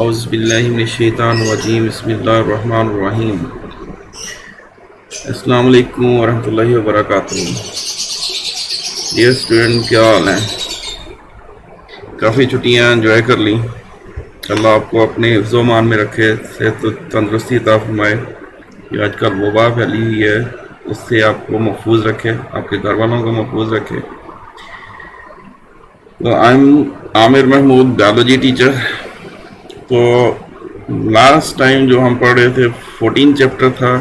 औज़ुबिल्लाहिमिनश्शैतानिर्रजीम बिस्मिल्लाहिर्रहमानिर्रहीम। अस्सलाम वालेकुम वरहमतुल्लाहि वबरकातुहू। डियर स्टूडेंट, क्या हाल है? काफ़ी छुट्टियाँ एंजॉय कर ली। अल्लाह आपको अपने हिफ्ज़-ओ-मान में रखे, सेहत तंदुरुस्ती अता फरमाए। जो आजकल वबा फैली हुई है उससे आपको महफूज रखे, आपके घर वालों को महफूज रखे। तो I am Aamir Mahmood, biology teacher. तो लास्ट टाइम जो हम पढ़ रहे थे 14 चैप्टर था,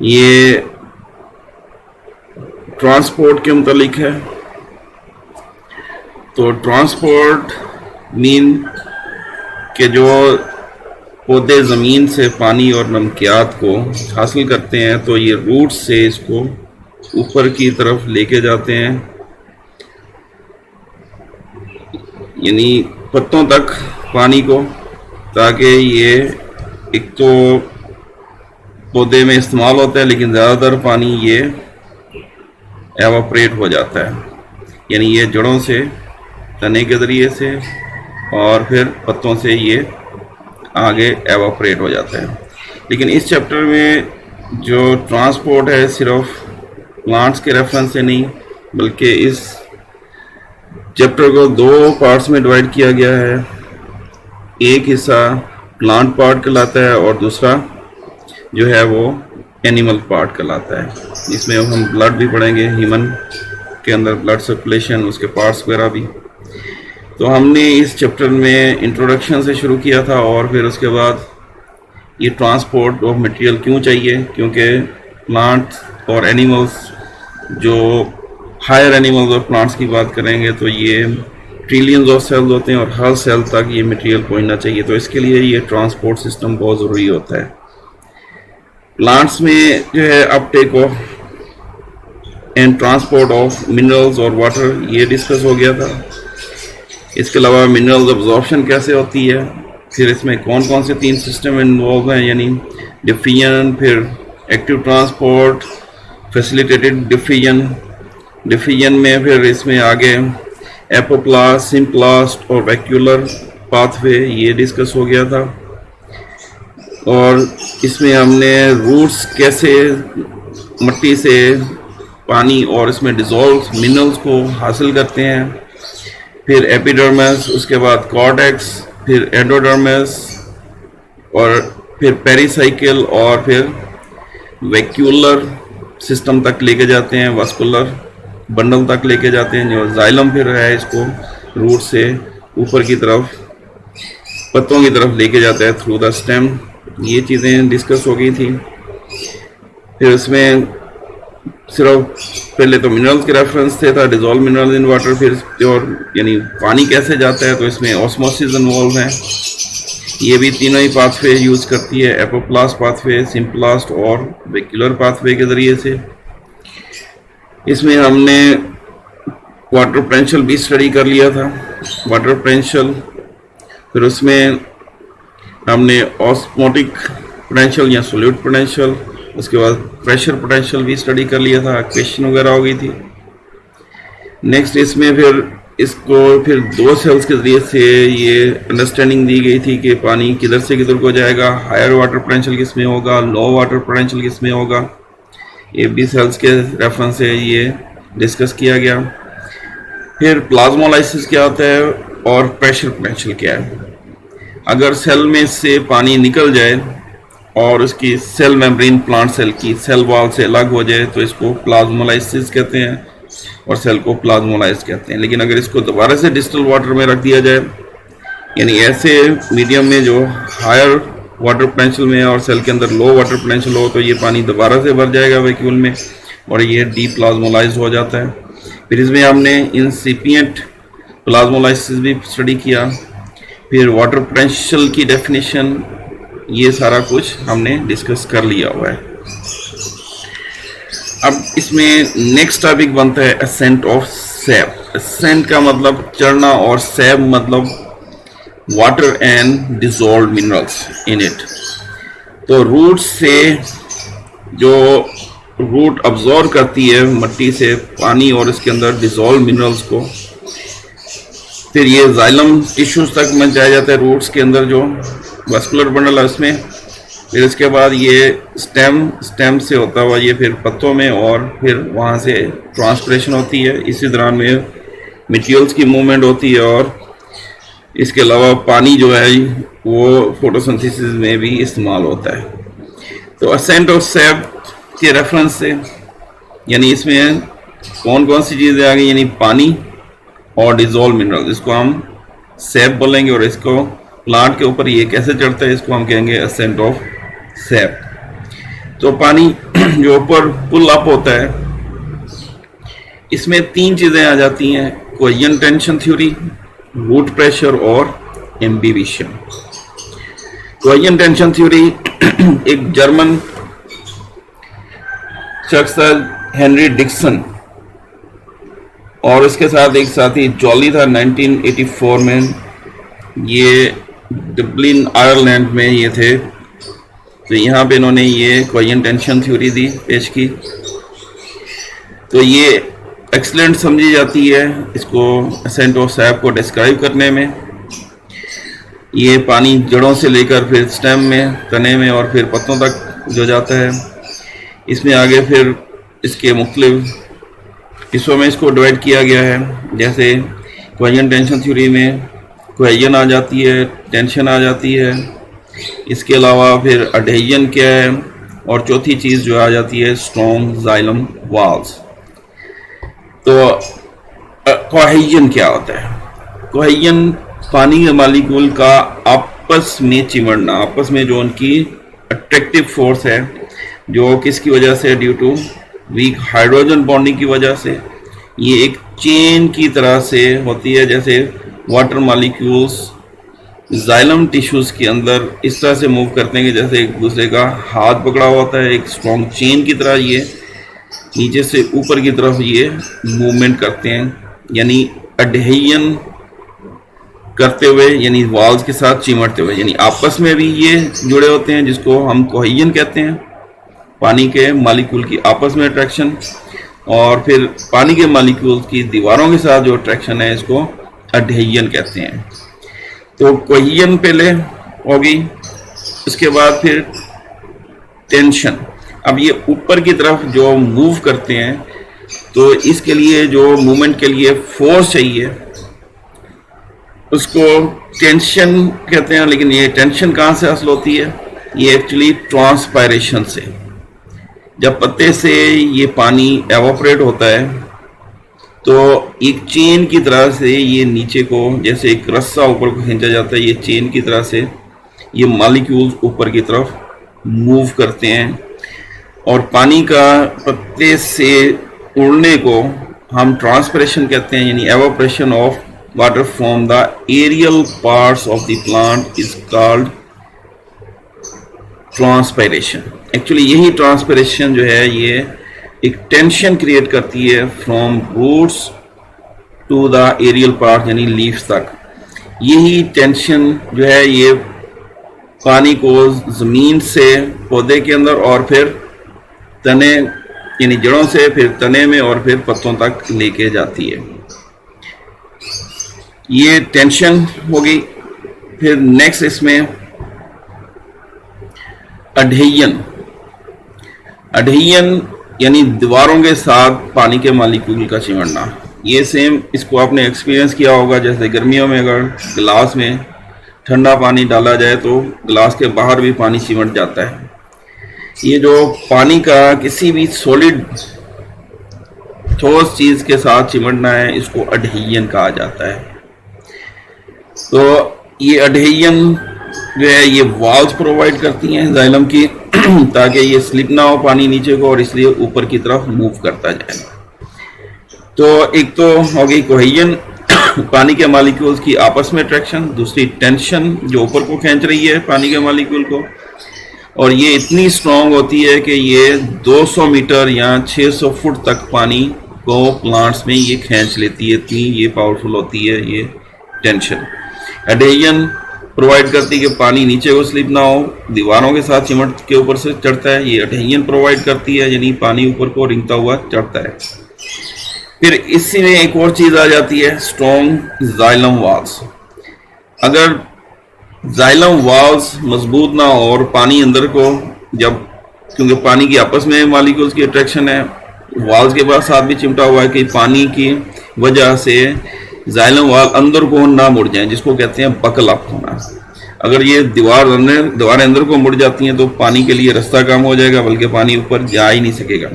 ये ट्रांसपोर्ट के मुतालिक है। तो ट्रांसपोर्ट मीन कि जो पौधे ज़मीन से पानी और नमकियात को हासिल करते हैं तो ये रूट से इसको ऊपर की तरफ लेके जाते हैं, यानी पत्तों तक पानी को, ताकि ये एक तो पौधे में इस्तेमाल होता है लेकिन ज़्यादातर पानी ये एवापरेट हो जाता है, यानी ये जड़ों से, तने के ज़रिए से और फिर पत्तों से ये आगे एवापरेट हो जाता है। लेकिन इस चैप्टर में जो ट्रांसपोर्ट है सिर्फ प्लांट्स के रेफरेंस से नहीं, बल्कि इस चैप्टर को दो पार्ट्स में डिवाइड किया गया है। एक हिस्सा प्लांट पार्ट कहलाता है और दूसरा जो है वो एनिमल पार्ट कहलाता है, जिसमें हम ब्लड भी पढ़ेंगे, ह्यूमन के अंदर ब्लड सर्कुलेशन, उसके पार्ट्स वगैरह भी। तो हमने इस चैप्टर में इंट्रोडक्शन से शुरू किया था और फिर उसके बाद ये ट्रांसपोर्ट ऑफ मटेरियल क्यों चाहिए, क्योंकि प्लांट्स और एनिमल्स, जो हायर एनिमल्स और प्लांट्स की बात करेंगे तो ये ट्रिलियंस ऑफ सेल्स होते हैं और हर सेल तक ये मटेरियल पहुंचना चाहिए। तो इसके लिए ये ट्रांसपोर्ट सिस्टम बहुत ज़रूरी होता है। प्लांट्स में जो है Uptake of and transport of minerals और वाटर, ये डिस्कस हो गया था। इसके अलावा मिनरल्स अब्जॉर्प्शन कैसे होती है, फिर इसमें कौन कौन से 3 सिस्टम इन्वॉल्व हैं, यानी डिफिजन, फिर एक्टिव ट्रांसपोर्ट, फैसिलिटेटेड डिफिजन में फिर इसमें आगे एपोप्लास्ट, सिम्प्लास्ट और वैक्यूलर पाथवे, ये डिस्कस हो गया था। और इसमें हमने रूट्स कैसे मिट्टी से पानी और इसमें डिज़ोल्व मिनरल्स को हासिल करते हैं, फिर एपिडर्मिस, उसके बाद कॉर्टेक्स, फिर एंडोडर्मिस और फिर पेरिसाइकिल और फिर वैक्यूलर सिस्टम तक लेके जाते हैं, वास्कुलर बंडल तक लेके जाते हैं, जो जाइलम फिर है इसको रूट से ऊपर की तरफ पत्तों की तरफ लेके जाता है थ्रू द स्टेम। ये चीज़ें डिस्कस हो गई थी। फिर इसमें सिर्फ पहले तो मिनरल्स के रेफरेंस थे, था डिजोल्व मिनरल्स इन वाटर, फिर प्योर यानी पानी कैसे जाता है, तो इसमें ऑस्मोसिस इन्वॉल्व है। ये भी तीनों ही पाथवे यूज़ करती है, एपोप्लास्ट पाथवे, सिम्प्लास्ट और वैक्यूलर पाथवे के ज़रिए से। इसमें हमने वाटर पोटेंशियल भी स्टडी कर लिया था, वाटर पोटेंशियल। फिर उसमें हमने ऑस्मोटिक पोटेंशियल या सोल्यूट पोटेंशियल, उसके बाद प्रेशर पोटेंशियल भी स्टडी कर लिया था, क्वेश्चन वगैरह हो गई थी। नेक्स्ट इसमें फिर इसको फिर 2 सेल्स के ज़रिए से ये अंडरस्टैंडिंग दी गई थी कि पानी किधर से किधर को जाएगा, हायर वाटर पोटेंशियल किस में होगा, लो वाटर पोटेंशियल किस में होगा। ये भी सेल्स के रेफरेंस से ये डिस्कस किया गया। फिर प्लाज्मोलाइसिस क्या होता है और प्रेशर पोटेंशियल क्या है। अगर सेल में से पानी निकल जाए और उसकी सेल मेम्ब्रेन प्लांट सेल की सेल वॉल से अलग हो जाए तो इसको प्लाज्मोलाइसिस कहते हैं और सेल को प्लाज्मोलाइज कहते हैं। लेकिन अगर इसको दोबारा से डिस्टल वाटर में रख दिया जाए, यानी ऐसे मीडियम में जो हायर वाटर पोटेंशियल में और सेल के अंदर लो वाटर पोटेंशियल हो, तो ये पानी दोबारा से भर जाएगा वैक्यूल में और ये डीप्लाज्मोलाइज हो जाता है। फिर इसमें हमने इंसिपिएंट प्लाज्मोलाइसिस भी स्टडी किया, फिर वाटर पोटेंशियल की डेफिनेशन, ये सारा कुछ हमने डिस्कस कर लिया हुआ है। अब इसमें नेक्स्ट टॉपिक बनता है असेंट ऑफ सैप। असेंट का मतलब चढ़ना और सैप मतलब water and dissolve minerals in it. तो रूट से जो रूट अब्जॉर्ब करती है मिट्टी से पानी और इसके अंदर डिजोल्व मिनरल्स को, फिर ये जाइलम टिश्यूज तक में जाया जाता है, रूट्स के अंदर जो वस्कुलर बंडल है उसमें। फिर इसके बाद ये स्टेम से होता हुआ ये फिर पत्तों में, और फिर वहाँ से ट्रांसपिरेशन होती है। इसी दौरान में मटेरियल्स की मूवमेंट होती है, और इसके अलावा पानी जो है वो फोटोसिंथेसिस में भी इस्तेमाल होता है। तो असेंट ऑफ सैप के रेफरेंस से यानी इसमें कौन कौन सी चीज़ें आ गई, यानी पानी और डिजोल्व मिनरल, इसको हम सैप बोलेंगे। और इसको प्लांट के ऊपर ये कैसे चढ़ता है, इसको हम कहेंगे असेंट ऑफ सैप। तो पानी जो ऊपर पुल अप होता है, इसमें तीन चीज़ें आ जाती हैं, cohesion tension theory, root pressure और एम्बिबिशन। कोहेजन टेंशन थ्योरी एक जर्मन शख्स था हेनरी डिक्सन, और उसके साथ एक साथी जॉली था 1984 में। ये डब्लिन आयरलैंड में ये थे। तो यहाँ पे इन्होंने ये कोहेजन टेंशन थ्योरी दी, पेश की। तो ये एक्सलेंट समझी जाती है इसको असेंट ऑफ सैप को डिस्क्राइब करने में। ये पानी जड़ों से लेकर फिर स्टेम में, तने में और फिर पत्तों तक जो जाता है। इसमें आगे फिर इसके मुख्तलिफ हिस्सों में इसको डिवाइड किया गया है। जैसे कोहेजन टेंशन थ्योरी में कोहेजन आ जाती है, टेंशन आ जाती है, इसके अलावा फिर अडहेजन क्या है, और चौथी चीज़ जो आ जाती है स्ट्रॉन्ग जाइलम वॉल्स। तो कोहेजन क्या होता है? कोहेजन पानी के मॉलिक्यूल का आपस में चिमड़ना, आपस में जो उनकी अट्रैक्टिव फोर्स है, जो किसकी वजह से, due to weak hydrogen bonding की वजह से, ये एक चेन की तरह से होती है। जैसे वाटर मॉलिक्यूल्स जाइलम टिश्यूज के अंदर इस तरह से मूव करते हैं कि जैसे एक दूसरे का हाथ पकड़ा हुआ होता है, एक स्ट्रॉन्ग चेन की तरह ये नीचे से ऊपर की तरफ ये मूवमेंट करते हैं, यानी अडहेजन करते हुए, यानी वॉल्स के साथ चिमटते हुए, यानी आपस में भी ये जुड़े होते हैं, जिसको हम कोहेजन कहते हैं। पानी के मॉलिक्यूल की आपस में अट्रैक्शन, और फिर पानी के मॉलिक्यूल की दीवारों के साथ जो अट्रैक्शन है, इसको अडहेजन कहते हैं। तो कोहेजन पहले होगी, उसके बाद फिर टेंशन। अब ये ऊपर की तरफ जो मूव करते हैं, तो इसके लिए जो मूवमेंट के लिए फोर्स चाहिए उसको टेंशन कहते हैं। लेकिन ये टेंशन कहाँ से हासिल होती है? ये एक्चुअली ट्रांसपायरेशन से। जब पत्ते से ये पानी एवापोरेट होता है, तो एक चेन की तरह से ये नीचे को, जैसे एक रस्सा ऊपर को खींचा जाता है, ये चेन की तरह से ये मॉलिक्यूल्स ऊपर की तरफ मूव करते हैं। और पानी का पत्ते से उड़ने को हम ट्रांसपिरेशन कहते हैं, यानी evaporation of water from the aerial parts of the plant is called transpiration. Actually यही ट्रांसपायरेशन जो है ये एक टेंशन क्रिएट करती है from roots to the aerial part, यानी लीव्स तक। यही टेंशन जो है ये पानी को ज़मीन से पौधे के अंदर, और फिर तने यानी जड़ों से फिर तने में, और फिर पत्तों तक लेके जाती है। ये टेंशन होगी। फिर नेक्स्ट इसमें अडहेजन। अडहेजन यानी दीवारों के साथ पानी के मॉलिक्यूल का चिमड़ना। ये सेम, इसको आपने एक्सपीरियंस किया होगा। जैसे गर्मियों में अगर गिलास में ठंडा पानी डाला जाए तो गिलास के बाहर भी पानी चिमट जाता है। ये जो पानी का किसी भी सॉलिड ठोस चीज़ के साथ चिमटना है, इसको अडहेजन कहा जाता है। तो ये अडहेजन जो है ये वॉल्स प्रोवाइड करती हैं जाइलम की, ताकि ये स्लिप ना हो पानी नीचे को, और इसलिए ऊपर की तरफ मूव करता जाए। तो एक तो हो गई कोहेजन, पानी के मॉलिक्यूल्स की आपस में अट्रैक्शन। दूसरी टेंशन, जो ऊपर को खींच रही है पानी के मॉलिक्यूल को, और ये इतनी स्ट्रॉन्ग होती है कि ये 200 मीटर या 600 फुट तक पानी को प्लांट्स में ये खींच लेती है। इतनी ये पावरफुल होती है ये टेंशन। एडहेजन प्रोवाइड करती है कि पानी नीचे को स्लिप ना हो, दीवारों के साथ चिमट के ऊपर से चढ़ता है। ये एडहेजन प्रोवाइड करती है, यानी पानी ऊपर को रिंगता हुआ चढ़ता है। फिर इसी में एक और चीज आ जाती है, स्ट्रॉन्ग जाइलम वॉल्स। अगर जाइलम वॉल्स मजबूत ना हो और पानी अंदर को जब, क्योंकि पानी की आपस में मॉलिक्यूल्स की अट्रैक्शन है, वॉल्स के पास साथ भी चिमटा हुआ है कि पानी की वजह से जाइलम वॉल अंदर को ना मुड़ जाए, जिसको कहते हैं बकल अप होना। अगर ये दीवारें अंदर को मुड़ जाती हैं तो पानी के लिए रास्ता कम हो जाएगा, बल्कि पानी ऊपर जा ही नहीं सकेगा।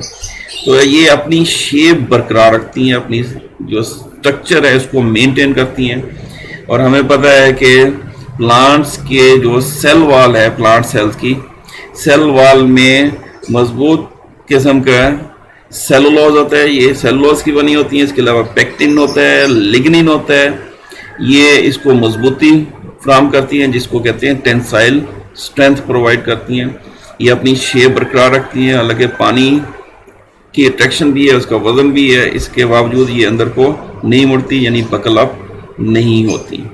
तो ये अपनी शेप बरकरार रखती हैं, अपनी जो स्ट्रक्चर है उसको मेंटेन करती हैं। और हमें पता है कि प्लांट्स के जो सेल वॉल है, प्लांट सेल्स की सेल वॉल में मजबूत किस्म का सेलुलोज होता है, ये सेलुलोज की बनी होती है। इसके अलावा पेक्टिन होता है, लिग्निन होता है, ये इसको मजबूती फ्राहम करती हैं, जिसको कहते हैं टेंसाइल स्ट्रेंथ प्रोवाइड करती हैं। ये अपनी शेप बरकरार रखती हैं, हालांकि पानी की अट्रैक्शन भी है, उसका वजन भी है, इसके बावजूद ये अंदर को नहीं मुड़ती, यानी बकल अप नहीं होती।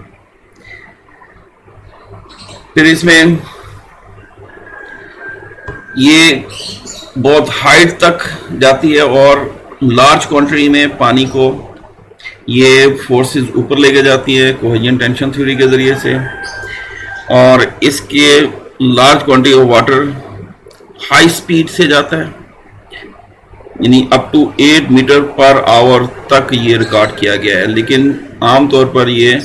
फिर इसमें ये बहुत हाइट तक जाती है और लार्ज क्वांटिटी में पानी को ये फोर्सेस ऊपर लेके जाती है कोहेजन टेंशन थ्योरी के जरिए से। और इसके large quantity of water high speed से जाता है, यानी अप टू 8 मीटर पर आवर तक ये रिकॉर्ड किया गया है, लेकिन आमतौर पर ये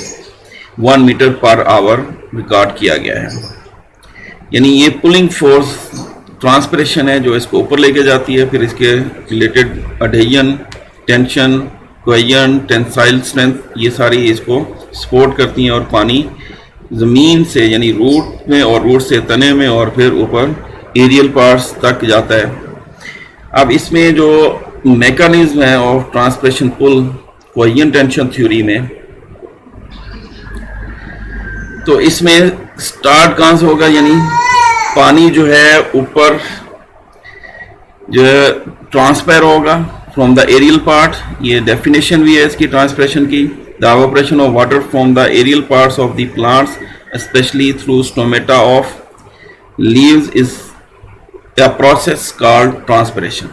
1 मीटर पर आवर रिकॉर्ड किया गया है। यानी ये पुलिंग फोर्स ट्रांसपिरेशन है जो इसको ऊपर लेके जाती है। फिर इसके related adhesion, tension, cohesion, tensile strength, ये सारी इसको सपोर्ट करती हैं और पानी ज़मीन से यानी रूट में और रूट से तने में और फिर ऊपर एरियल पार्ट्स तक जाता है। अब इसमें जो मैकेनिज्म है of transpiration pull cohesion tension theory में, तो इसमें स्टार्ट कहाँ से होगा, यानी पानी जो है ऊपर जो ट्रांसफर होगा फ्रॉम द एरियल पार्ट। ये डेफिनेशन भी है इसकी ट्रांसपिरेशन की, the evaporation of water from the aerial parts of the plants specially through stomata of leaves is a process called transpiration.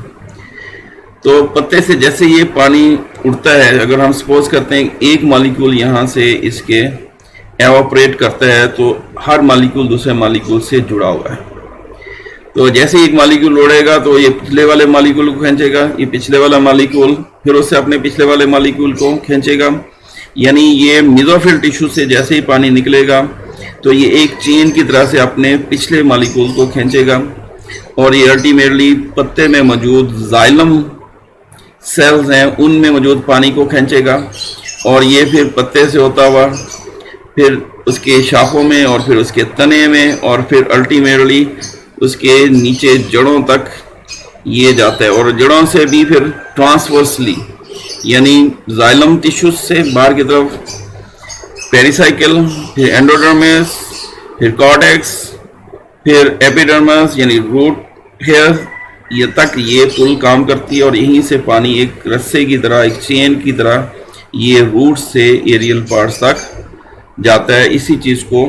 तो पत्ते से जैसे ये पानी उड़ता है, अगर हम सपोज करते हैं एक मॉलिक्यूल यहाँ से इसके एवापोरेट करता है तो हर मॉलिक्यूल दूसरे मॉलिक्यूल से जुड़ा हुआ है। तो जैसे एक मॉलिक्यूल उड़ेगा तो ये पिछले वाले मॉलिक्यूल को खींचेगा, ये पिछले वाला मॉलिक्यूल फिर उससे अपने पिछले वाले मॉलिक्यूल को खींचेगा। यानी ये मेसोफिल टिश्यू से जैसे ही पानी निकलेगा तो ये एक चेन की तरह से अपने पिछले मॉलिक्यूल को खींचेगा और ये अल्टीमेटली पत्ते में मौजूद जाइलम सेल्स हैं उनमें मौजूद पानी को खींचेगा और ये फिर पत्ते से होता हुआ फिर उसके शाखों में और फिर उसके तने में और फिर अल्टीमेटली उसके नीचे जड़ों तक ये जाता है। और जड़ों से भी फिर ट्रांसवर्सली यानी जाइलम टिश्यूज से बाहर की तरफ पेरिसाइकिल, फिर एंडोडर्मिस, फिर कॉर्टेक्स, फिर एपिडर्मिस यानी रूट हेयर, ये तक ये पुल काम करती है और यहीं से पानी एक रस्से की तरह, एक चेन की तरह ये रूट से एरियल पार्ट्स तक जाता है। इसी चीज़ को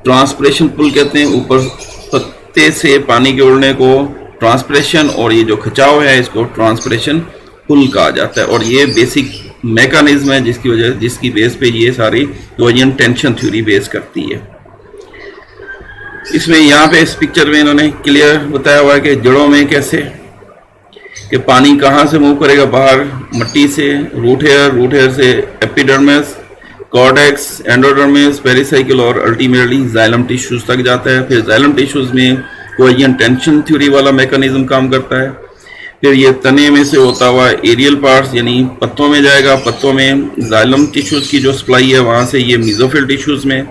ट्रांसपिरेशन पुल कहते हैं। ऊपर पत्ते से पानी के उड़ने को ट्रांसपिरेशन और ये जो खिंचाव है इसको ट्रांसपिरेशन पुल कहा जाता है। और ये बेसिक मैकेनिज्म है जिसकी बेस पे ये सारी कोहेजन टेंशन थ्योरी बेस करती है। इसमें यहाँ पे इस पिक्चर में इन्होंने क्लियर बताया हुआ है कि जड़ों में कैसे कि पानी कहाँ से मूव करेगा, बाहर मिट्टी से रूट हेयर से एपिडर्मिस, कॉर्टेक्स, एंडोडर्मिस, पेरिसाइकिल और अल्टीमेटली जाइलम टिश्यूज तक जाता है। फिर जाइलम टिश्यूज में कोहेजन टेंशन थ्योरी वाला मैकेनिज्म काम करता है। फिर ये तने में से होता हुआ एरियल पार्ट्स यानी पत्तों में जाएगा, पत्तों में जाइलम टिश्यूज की जो सप्लाई है वहाँ से ये मेसोफिल टिश्यूज में,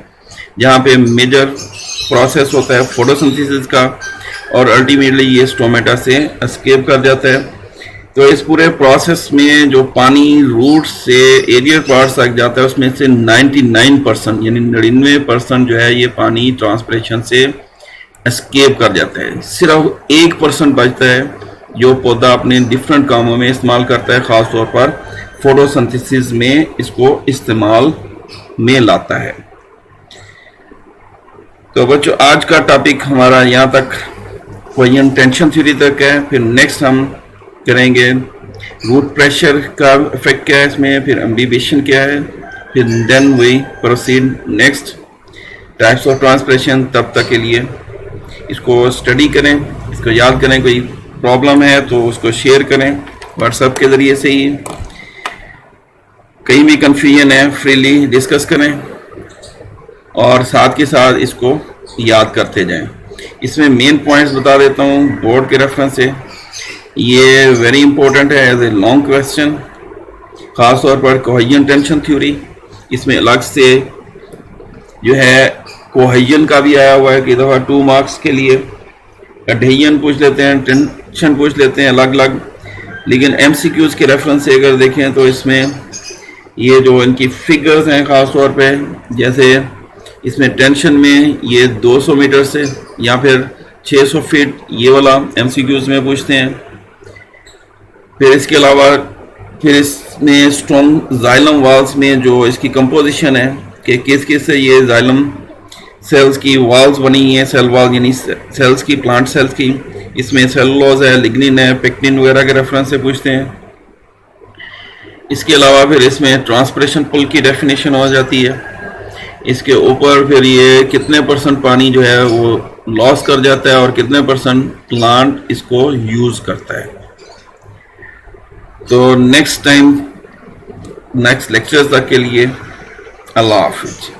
जहाँ पे मेजर प्रोसेस होता है फोटोसिंथेसिस का और अल्टीमेटली ये स्टोमेटा से एस्केप कर जाता है। तो इस पूरे प्रोसेस में जो पानी रूट से एरियल पार्ट्स तक जाता है उसमें से 99% यानी 99% जो है ये पानी ट्रांसपिरेशन से एस्केप कर जाता है। सिर्फ 1% बचता है जो पौधा अपने डिफरेंट कामों में इस्तेमाल करता है, ख़ास तौर पर फोटोसिंथेसिस में इसको इस्तेमाल में लाता है। तो बच्चों आज का टॉपिक हमारा यहाँ तक कोहेजन टेंशन थ्योरी तक है। फिर नेक्स्ट हम करेंगे रूट प्रेशर का इफेक्ट क्या है इसमें, फिर एम्बिबिशन क्या है, फिर then we proceed next types of transpiration. तब तक के लिए इसको स्टडी करें, इसको याद करें। कोई प्रॉब्लम है तो उसको शेयर करें व्हाट्सएप के ज़रिए से ही। कहीं भी कन्फ्यूजन है फ्रीली डिस्कस करें और साथ के साथ इसको याद करते जाएं। इसमें मेन पॉइंट्स बता देता हूँ बोर्ड के रेफरेंस से। ये वेरी इंपॉर्टेंट है एज ए लॉन्ग क्वेश्चन, ख़ास तौर पर कोहेजन टेंशन थ्योरी। इसमें अलग से जो है कोहेजन का भी आया हुआ है कि दफ़ा 2 मार्क्स के लिए एडहेजन पूछ लेते हैं, टेंशन पूछ लेते हैं अलग अलग। लेकिन एमसीक्यूज़ के रेफरेंस से अगर देखें तो इसमें ये जो इनकी फिगर्स हैं ख़ास तौर पे, जैसे इसमें टेंशन में ये 200 मीटर से या फिर 600 फीट, ये वाला एमसीक्यूज़ में पूछते हैं। फिर इसके अलावा फिर इसमें स्ट्रॉन्ग जाइलम वाल्स में जो इसकी कंपोजिशन है कि किस किस से ये जाइलम सेल्स की वाल्स बनी है, सेल वाल यानी सेल्स की, प्लांट सेल्स की। इसमें सेलुलोज है, लिग्निन है, पेक्टिन वगैरह के रेफरेंस से पूछते हैं। इसके अलावा फिर इसमें ट्रांसपिरेशन पुल की डेफिनेशन हो जाती है। इसके ऊपर फिर ये कितने % पानी जो है वो लॉस कर जाता है और कितने % प्लांट इसको यूज़ करता है। तो नेक्स्ट टाइम नेक्स्ट लेक्चर्स तक के लिए अल्लाह हाफिज़।